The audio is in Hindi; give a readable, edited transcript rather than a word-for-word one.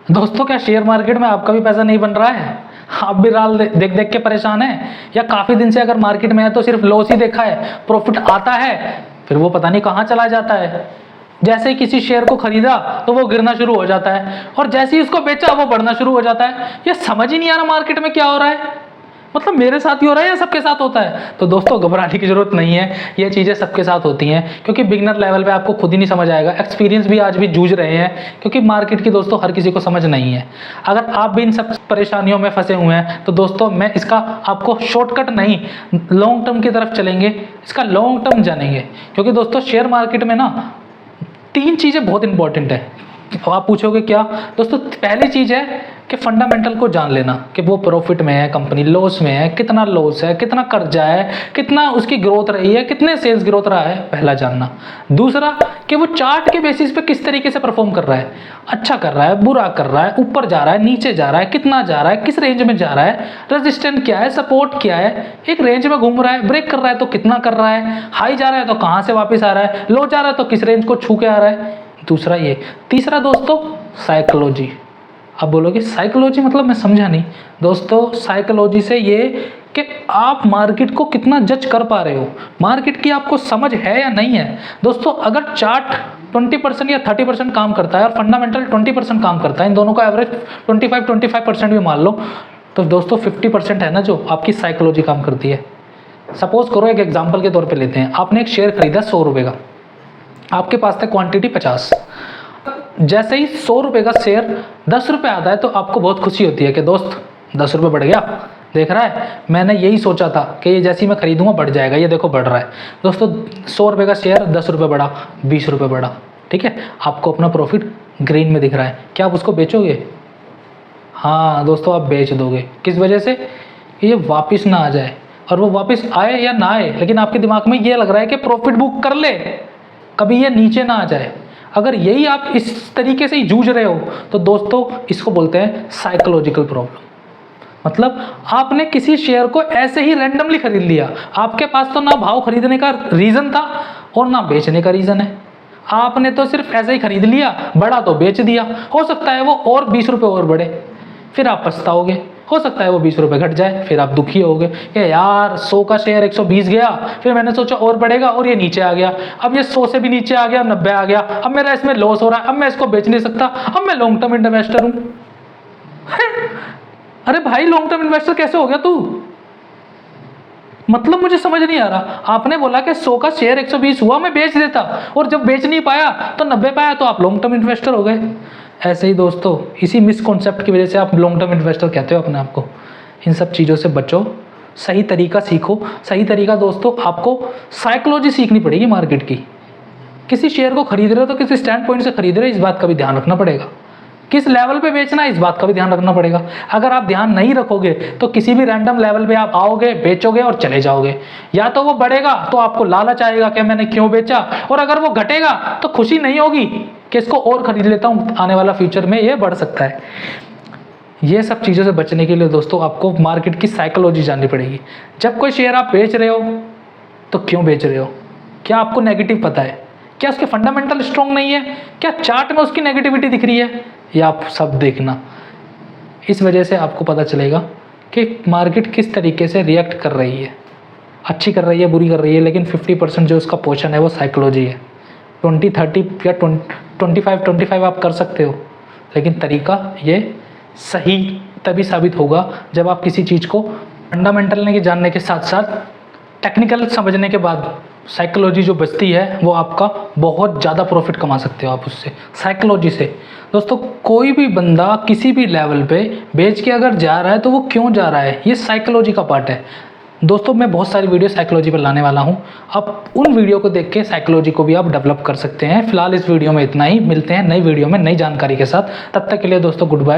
दोस्तों क्या शेयर मार्केट में आपका भी पैसा नहीं बन रहा है? आप भी राल देख देख के परेशान हैं, या काफ़ी दिन से अगर मार्केट में है तो सिर्फ लॉस ही देखा है, प्रॉफिट आता है फिर वो पता नहीं कहाँ चला जाता है। जैसे ही किसी शेयर को खरीदा तो वो गिरना शुरू हो जाता है, और जैसे ही उसको बेचा वो बढ़ना शुरू हो जाता है। ये समझ ही नहीं आ रहा मार्केट में क्या हो रहा है। मतलब मेरे साथ ही हो रहा है या सबके साथ होता है? तो दोस्तों घबराने की जरूरत नहीं है, ये चीज़ें सबके साथ होती हैं, क्योंकि बिगनर लेवल पे आपको खुद ही नहीं समझ आएगा। एक्सपीरियंस भी आज भी जूझ रहे हैं, क्योंकि मार्केट की दोस्तों हर किसी को समझ नहीं है। अगर आप भी इन सब परेशानियों में फंसे हुए हैं तो दोस्तों मैं इसका आपको शॉर्टकट नहीं, लॉन्ग टर्म की तरफ चलेंगे, इसका लॉन्ग टर्म जानेंगे। क्योंकि दोस्तों शेयर मार्केट में ना 3 चीज़ें बहुत इंपॉर्टेंट है। आप पूछोगे क्या? दोस्तों पहली चीज़ है कि फंडामेंटल को जान लेना कि वो प्रॉफिट में है, कंपनी लॉस में है, कितना लॉस है, कितना कर्जा है, कितना उसकी ग्रोथ रही है, कितने सेल्स ग्रोथ रहा है, पहला जानना। दूसरा कि वो चार्ट के बेसिस पे किस तरीके से परफॉर्म कर रहा है, अच्छा कर रहा है, बुरा कर रहा है, ऊपर जा रहा है, नीचे जा रहा है, कितना जा रहा है, किस रेंज में जा रहा है, रेजिस्टेंट क्या है, सपोर्ट क्या है, एक रेंज में घूम रहा है, ब्रेक कर रहा है तो कितना कर रहा है, हाई जा रहा है तो कहाँ से वापस आ रहा है, लो जा रहा है तो किस रेंज को छू के आ रहा है। दूसरा ये। तीसरा दोस्तों साइकोलॉजी। आप बोलोगे साइकोलॉजी मतलब मैं समझा नहीं। दोस्तों साइकोलॉजी से ये कि आप मार्केट को कितना जज कर पा रहे हो, मार्केट की आपको समझ है या नहीं है। दोस्तों अगर चार्ट 20% या 30% काम करता है और फंडामेंटल 20% काम करता है, इन दोनों का एवरेज 25% भी मान लो, तो दोस्तों 50% है ना जो आपकी साइकोलॉजी काम करती है। सपोज करो एक एग्जाम्पल के तौर पर लेते हैं, आपने एक शेयर खरीदा 100 रुपये का, आपके पास था क्वांटिटी 50। जैसे ही 100 रुपये का शेयर 10 रुपये आता है तो आपको बहुत खुशी होती है कि दोस्त 10 रुपये बढ़ गया, देख रहा है, मैंने यही सोचा था कि ये जैसे ही मैं खरीदूंगा बढ़ जाएगा, ये देखो बढ़ रहा है। दोस्तों 100 रुपये का शेयर 10 रुपये बढ़ा, 20 रुपये बढ़ा, ठीक है, आपको अपना प्रॉफिट ग्रीन में दिख रहा है। क्या आप उसको बेचोगे? हाँ दोस्तों आप बेच दोगे। किस वजह से? ये वापस ना आ जाए, और वो वापस आए या ना आए, लेकिन आपके दिमाग में ये लग रहा है कि प्रॉफिट बुक कर ले, कभी ये नीचे ना आ जाए। अगर यही आप इस तरीके से ही जूझ रहे हो तो दोस्तों इसको बोलते हैं साइकोलॉजिकल प्रॉब्लम। मतलब आपने किसी शेयर को ऐसे ही रैंडमली खरीद लिया, आपके पास तो ना भाव खरीदने का रीज़न था और ना बेचने का रीज़न है, आपने तो सिर्फ ऐसे ही खरीद लिया, बढ़ा तो बेच दिया। हो सकता है वो और 20 रुपये और बढ़े, फिर आप पछताओगे। हो सकता है वो 20 रुपये घट जाए, फिर आप दुखी होगे कि यार 100 का शेयर 120 गया, फिर मैंने सोचा और बढ़ेगा और ये नीचे आ गया, अब ये 100 से भी नीचे आ गया, 90 आ गया, अब मेरा इसमें लॉस हो रहा है, अब मैं इसको बेच नहीं सकता, अब मैं लॉन्ग टर्म इन्वेस्टर हूं। अरे भाई लॉन्ग टर्म इन्वेस्टर कैसे हो गया तू? मतलब मुझे समझ नहीं आ रहा। आपने बोला कि 100 का शेयर 120 हुआ, मैं बेच देता, और जब बेच नहीं पाया तो 90 पाया तो आप लॉन्ग टर्म इन्वेस्टर हो गए। ऐसे ही दोस्तों इसी मिसकॉन्सेप्ट की वजह से आप लॉन्ग टर्म इन्वेस्टर कहते हो अपने आप को। इन सब चीज़ों से बचो, सही तरीका सीखो। सही तरीका दोस्तों आपको साइकोलॉजी सीखनी पड़ेगी मार्केट की। किसी शेयर को खरीद रहे हो तो किसी स्टैंड पॉइंट से खरीद रहे हो, इस बात का भी ध्यान रखना पड़ेगा। किस लेवल पे बेचना है इस बात का भी ध्यान रखना पड़ेगा। अगर आप ध्यान नहीं रखोगे तो किसी भी रैंडम लेवल पे आप आओगे, बेचोगे और चले जाओगे। या तो वो बढ़ेगा तो आपको लालच आएगा कि मैंने क्यों बेचा, और अगर वो घटेगा तो खुशी नहीं होगी कि इसको और खरीद लेता हूँ, आने वाला फ्यूचर में ये बढ़ सकता है। ये सब चीज़ों से बचने के लिए दोस्तों आपको मार्केट की साइकोलॉजी जाननी पड़ेगी। जब कोई शेयर आप बेच रहे हो तो क्यों बेच रहे हो? क्या आपको नेगेटिव पता है? क्या उसके फंडामेंटल स्ट्रॉन्ग नहीं है? क्या चार्ट में उसकी नेगेटिविटी दिख रही है? या आप सब देखना। इस वजह से आपको पता चलेगा कि मार्केट किस तरीके से रिएक्ट कर रही है, अच्छी कर रही है, बुरी कर रही है। लेकिन 50% जो उसका पोर्शन है वो साइकोलॉजी है। 20-30 या 25-25 आप कर सकते हो, लेकिन तरीका ये सही तभी साबित होगा जब आप किसी चीज़ को फंडामेंटल ने जानने के साथ साथ टेक्निकल समझने के बाद साइकोलॉजी जो बचती है वो आपका बहुत ज़्यादा प्रॉफिट कमा सकते हो आप उससे, साइकोलॉजी से। दोस्तों कोई भी बंदा किसी भी लेवल पे बेच के अगर जा रहा है तो वो क्यों जा रहा है, ये साइकोलॉजी का पार्ट है। दोस्तों मैं बहुत सारी वीडियो साइकोलॉजी पर लाने वाला हूँ, आप उन वीडियो को देख के साइकोलॉजी को भी आप डेवलप कर सकते हैं। फिलहाल इस वीडियो में इतना ही, मिलते हैं नई वीडियो में नई जानकारी के साथ। तब तक के लिए दोस्तों गुड बाय।